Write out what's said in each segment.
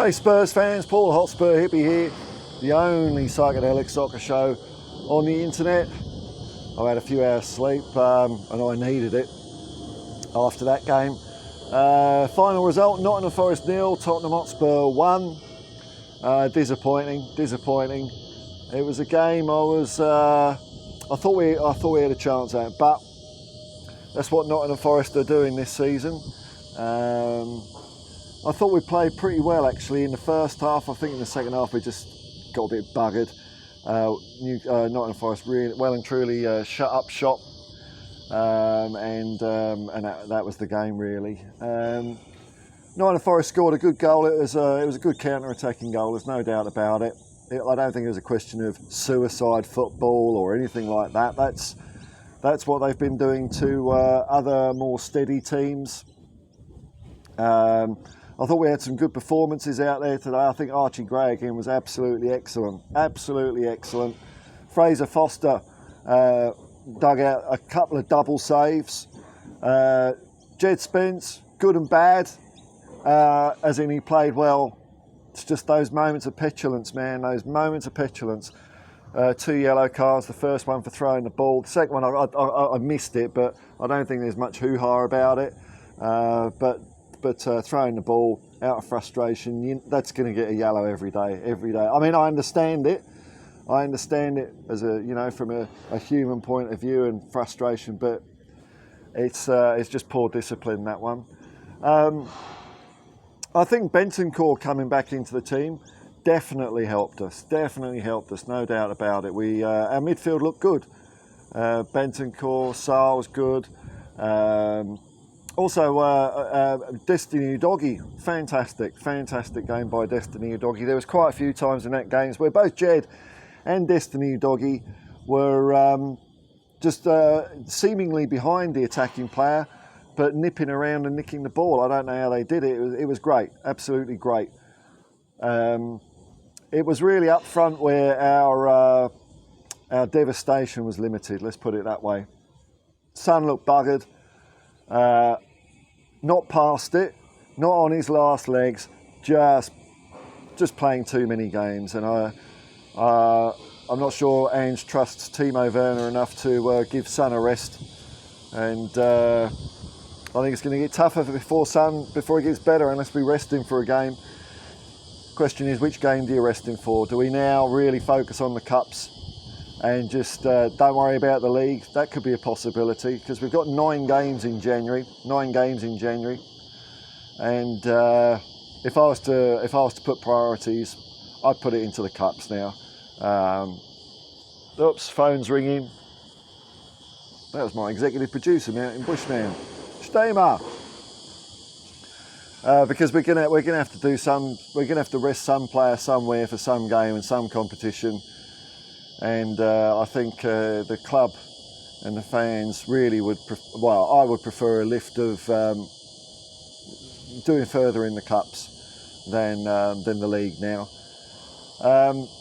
G'day Spurs fans, Paul Hotspur hippie here, the only psychedelic soccer show on the internet. I've had a few hours sleep and I needed it after that game. Final result, Nottingham Forest 0, Tottenham Hotspur 1. Disappointing. It was a game I thought we had a chance at, but that's what Nottingham Forest are doing this season. I thought we played pretty well actually in the first half. I think in the second half we just got a bit buggered. Nottingham Forest really well and truly shut up shop, and that was the game really. Nottingham Forest scored a good goal. It was a good counter-attacking goal. There's no doubt about it. I don't think it was a question of suicide football or anything like that. That's what they've been doing to other more steady teams. I thought we had some good performances out there today. I think Archie Gray again was absolutely excellent. Fraser Foster dug out a couple of double saves. Jed Spence, good and bad, as in he played well. It's just those moments of petulance, man, those moments of petulance. 2 yellow cards, the first one for throwing the ball. The second one, I missed it, but I don't think there's much hoo-ha about it. But throwing the ball out of frustration, that's going to get a yellow every day. I mean, I understand it as from a human point of view and frustration, but it's just poor discipline, that one. I think Bentancur coming back into the team definitely helped us, no doubt about it. Our midfield looked good. Bentancur, Sarr was good. Also, Destiny Udogie, fantastic game by Destiny Udogie. There was quite a few times in that game where both Jed and Destiny Udogie were just seemingly behind the attacking player, but nipping around and nicking the ball. I don't know how they did it. It was great, absolutely great. It was really up front where our devastation was limited, let's put it that way. Son looked buggered. Not past it, not on his last legs, just playing too many games, and I'm not sure Ange trusts Timo Werner enough to give Son a rest, and I think it's going to get tougher before he gets better unless we rest him for a game. Question is, which game do you rest him for? Do we now really focus on the cups and just don't worry about the league? That could be a possibility, because we've got 9 games in January, and if I was to put priorities, I'd put it into the cups now. Oops, phone's ringing. That was my executive producer, Mountain Bushman, Stamer. Because we're gonna have to rest some player somewhere for some game and some competition. And I think the club and the fans really would, I would prefer a lift of doing further in the cups than the league now.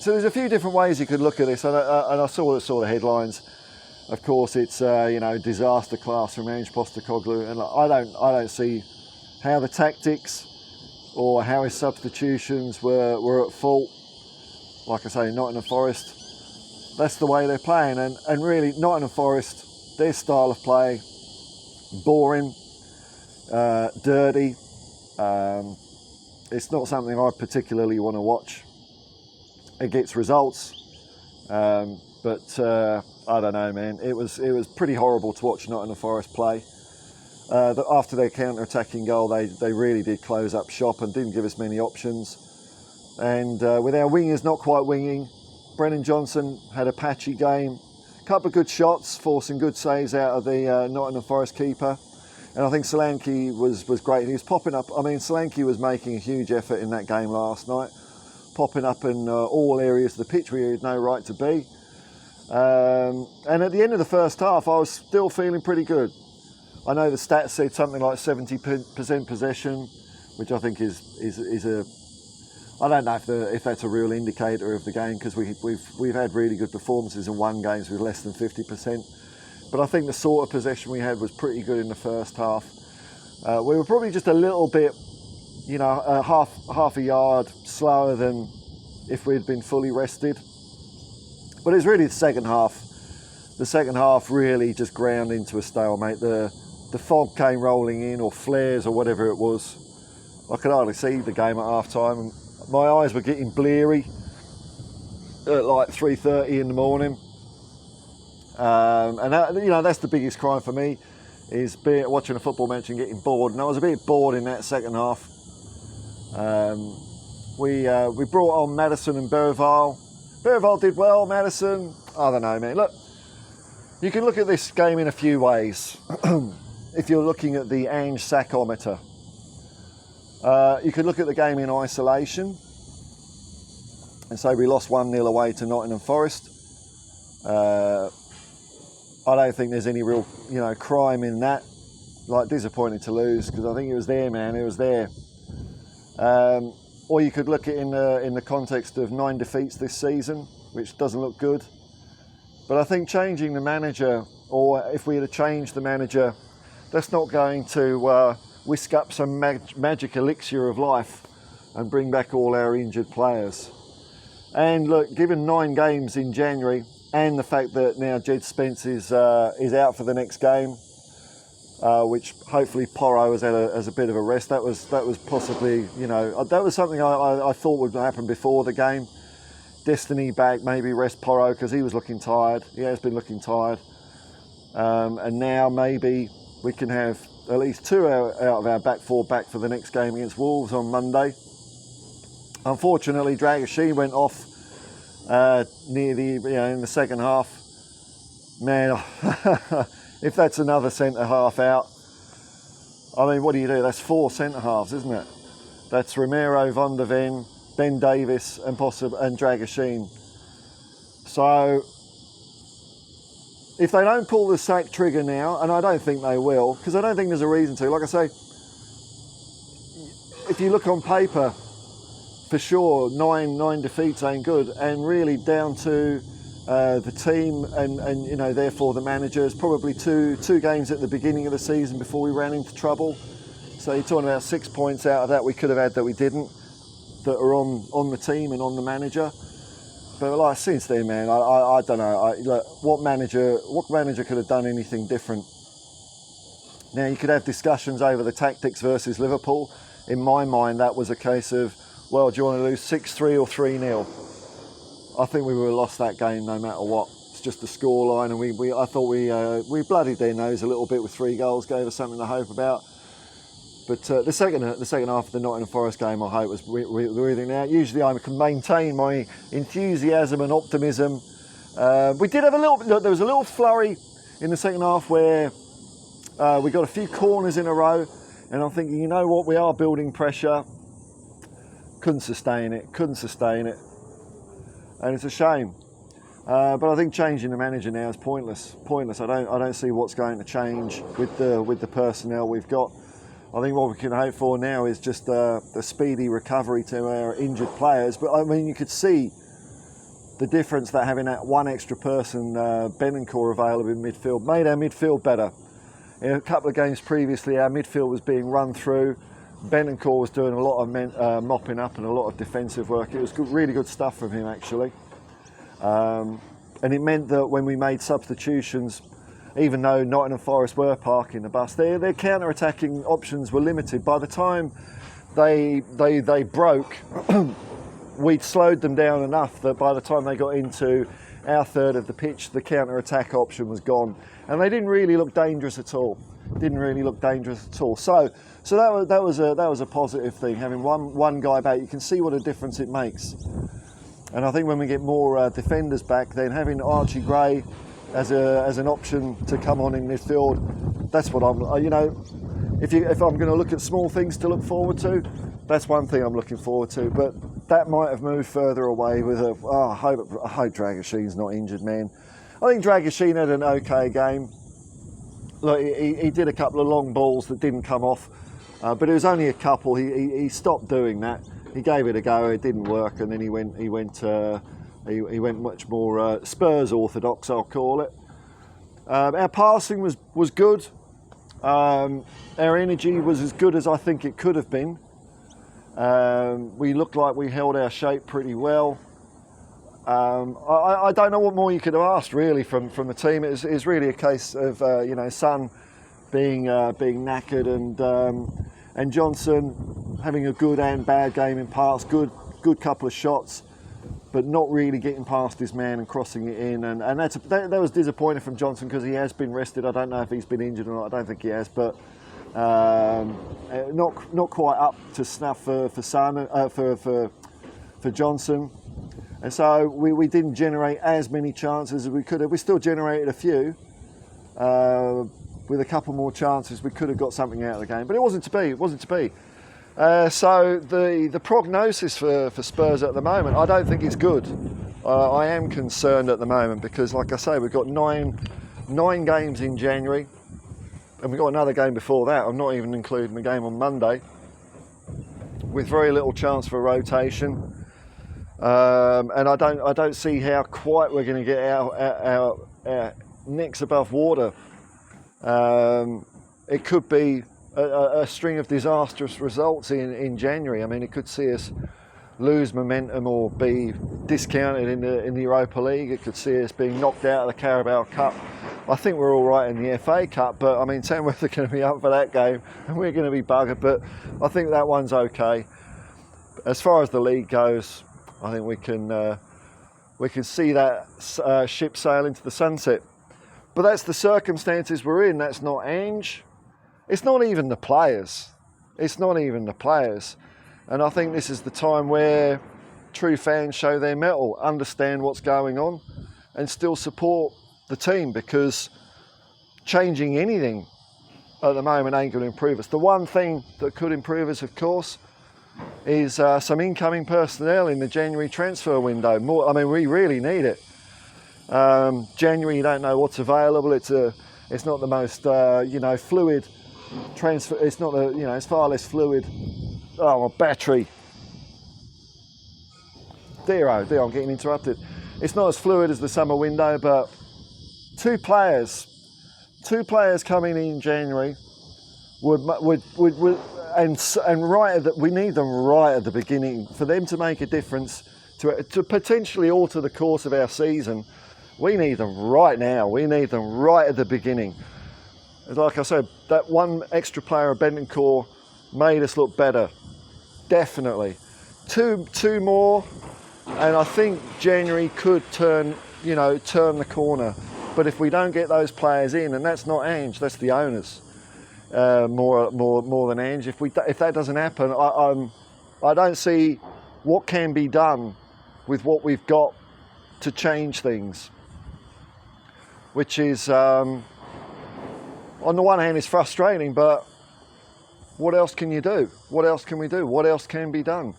So there's a few different ways you could look at this, and I saw the sort of headlines. Of course, it's disaster class from Ange Postecoglou, and I don't see how the tactics or how his substitutions were at fault. Like I say, Nottingham Forest. That's the way they're playing, and really Nottingham Forest, their style of play, boring, dirty. It's not something I particularly want to watch. It gets results, but I don't know, man. It was pretty horrible to watch Nottingham Forest play. After their counter-attacking goal, they really did close up shop and didn't give us many options. And with our wingers not quite winging, Brennan Johnson had a patchy game. A couple of good shots, forcing good saves out of the Nottingham Forest keeper. And I think Solanke was great. He was popping up. I mean, Solanke was making a huge effort in that game last night, popping up in all areas of the pitch where he had no right to be. And at the end of the first half, I was still feeling pretty good. I know the stats said something like 70% possession, which I think is a. I don't know if that's a real indicator of the game, because we've had really good performances and won games with less than 50%. But I think the sort of possession we had was pretty good in the first half. We were probably just a little bit you know, half a yard slower than if we'd been fully rested. But it's really the second half. The second half really just ground into a stalemate. The fog came rolling in, or flares, or whatever it was. I could hardly see the game at half time, and my eyes were getting bleary at like 3:30 in the morning. And that, you know, that's the biggest crime for me, is watching a football match and getting bored. And I was a bit bored in that second half. We brought on Maddison and Berval. Berval did well. Maddison, I don't know, man. Look, you can look at this game in a few ways. If you're looking at the Ange sackometer, you could look at the game in isolation and say we lost 1-0 away to Nottingham Forest. I don't think there's any real, you know, crime in that. Like, disappointed to lose, because I think it was there, man. It was there. Or you could look at it in the context of 9 defeats this season, which doesn't look good. But I think changing the manager, or if we had changed the manager, that's not going to whisk up some magic elixir of life and bring back all our injured players. And look, given 9 games in January, and the fact that now Jed Spence is out for the next game, which hopefully Porro has a bit of a rest. That was possibly, you know, that was something I thought would happen before the game. Destiny back, maybe rest Porro, because he was looking tired. He has been looking tired. And now maybe we can have at least 2 out of our back 4 back for the next game against Wolves on Monday. Unfortunately, Dragoshin went off near the, you know, in the second half. Man, if that's another centre half out, I mean, what do you do? That's 4 centre halves, isn't it? That's Romero, Van der Ven, Ben Davis, and Dragoshin. So if they don't pull the sack trigger now, and I don't think they will, because I don't think there's a reason to. Like I say, if you look on paper, for sure, 9 defeats ain't good, and really down to the team and you know, therefore the managers. Probably two games at the beginning of the season before we ran into trouble. So you're talking about 6 points out of that we could have had that we didn't, that are on the team and on the manager. But like since then, man, I don't know. What manager could have done anything different? Now you could have discussions over the tactics versus Liverpool. In my mind, that was a case of, well, do you want to lose 6-3 or 3-0? I think we would have lost that game no matter what. It's just the scoreline, and I thought we bloodied their nose a little bit with 3 goals, gave us something to hope about. But the second half of the Nottingham Forest game, I hope, was breathing out. Usually I can maintain my enthusiasm and optimism. We did have there was a little flurry in the second half where we got a few corners in a row, and I'm thinking, you know what, we are building pressure. Couldn't sustain it, and it's a shame. But I think changing the manager now is pointless. I don't see what's going to change with the personnel we've got. I think what we can hope for now is just a speedy recovery to our injured players. But I mean, you could see the difference that having that one extra person, Benencourt, available in midfield, made our midfield better. In a couple of games previously, our midfield was being run through. Benencourt was doing a lot of mopping up and a lot of defensive work. It was really good stuff from him, actually. And it meant that when we made substitutions, even though Nottingham Forest were parking the bus, their counter-attacking options were limited. By the time they broke, we'd slowed them down enough that by the time they got into our third of the pitch, the counter-attack option was gone. And they didn't really look dangerous at all. So that was a positive thing, having one guy back. You can see what a difference it makes. And I think when we get more defenders back, then having Archie Gray as an option to come on in midfield, that's what I'm. You know, if I'm going to look at small things to look forward to, that's one thing I'm looking forward to. But that might have moved further away with I hope Dragoshin's not injured, man. I think Dragoshin had an okay game. Look, he did a couple of long balls that didn't come off, but it was only a couple. He stopped doing that. He gave it a go. It didn't work, and then he went much more Spurs orthodox, I'll call it. Our passing was good. Our energy was as good as I think it could have been. We looked like we held our shape pretty well. I don't know what more you could have asked really from the team. It's really a case of Son being knackered and Johnson having a good and bad game in parts. Good couple of shots, but not really getting past his man and crossing it in. And that was disappointing from Johnson because he has been rested. I don't know if he's been injured or not. I don't think he has, but not quite up to snuff for Johnson. And so we didn't generate as many chances as we could have. We still generated a few. With a couple more chances, we could have got something out of the game. But it wasn't to be. It wasn't to be. So the prognosis for Spurs at the moment, I don't think it's good. I am concerned at the moment because, like I say, we've got nine games in January. And we've got another game before that. I'm not even including the game on Monday. With very little chance for rotation. And I don't see how quite we're going to get our necks above water. It could be a string of disastrous results in January. I mean, it could see us lose momentum or be discounted in the Europa League. It could see us being knocked out of the Carabao Cup. I think we're all right in the FA Cup, but I mean, Tamworth are going to be up for that game, and we're going to be buggered. But I think that one's okay. As far as the league goes, I think we can see that ship sail into the sunset. But that's the circumstances we're in. That's not Ange. It's not even the players. It's not even the players. And I think this is the time where true fans show their mettle, understand what's going on, and still support the team, because changing anything at the moment ain't going to improve us. The one thing that could improve us, of course, is some incoming personnel in the January transfer window. More, I mean, we really need it. January, you don't know what's available. It's not the most fluid transfer. It's not it's far less fluid. Oh, my battery. Dear, I'm getting interrupted. It's not as fluid as the summer window, but two players coming in January would and right at we need them right at the beginning for them to make a difference to potentially alter the course of our season. We need them right now. We need them right at the beginning. Like I said, that one extra player of Bentancur made us look better. Definitely. Two more, and I think January could turn the corner. But if we don't get those players in, and that's not Ange, that's the owners, more than Ange. If that doesn't happen, I don't see what can be done with what we've got to change things. Which is, on the one hand, is frustrating, but what else can you do? What else can we do? What else can be done?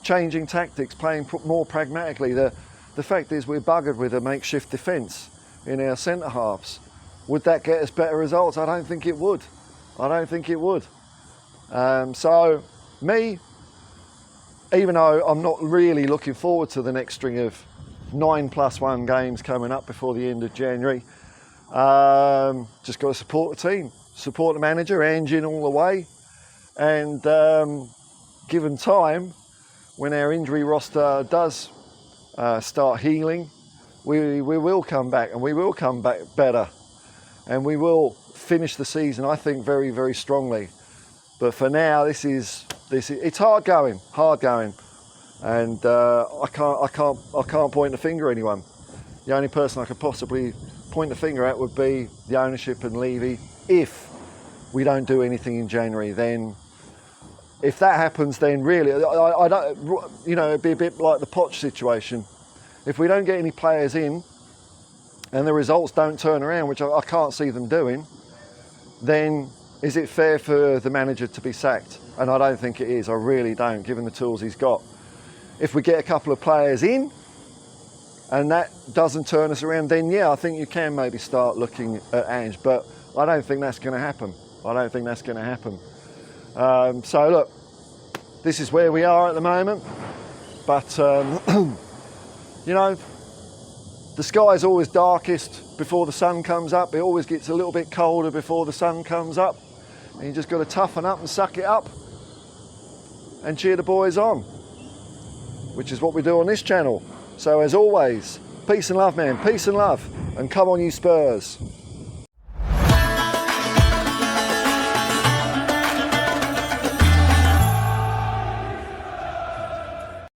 Changing tactics, playing more pragmatically. The fact is we're buggered with a makeshift defence in our centre halves. Would that get us better results? I don't think it would. So, me, even though I'm not really looking forward to the next string of 9+1 games coming up before the end of January, just got to support the team, support the manager, Ange in all the way, and given time, when our injury roster does start healing, we will come back, and we will come back better, and we will finish the season, I think, very, very strongly. But for now, it's hard going, and I can't point the finger at anyone. The only person I could possibly point the finger at would be the ownership and Levy. If we don't do anything in January, then if that happens, then really, I don't, it'd be a bit like the Poch situation. If we don't get any players in, and the results don't turn around, which I can't see them doing, then is it fair for the manager to be sacked? And I don't think it is. I really don't, given the tools he's got. If we get a couple of players in, and that doesn't turn us around, then yeah, I think you can maybe start looking at Ange. But I don't think that's going to happen. So look, this is where we are at the moment. But the sky's always darkest before the sun comes up. It always gets a little bit colder before the sun comes up. And you just got to toughen up and suck it up. and cheer the boys on, which is what we do on this channel. So as always, peace and love, man, peace and love, and come on you Spurs.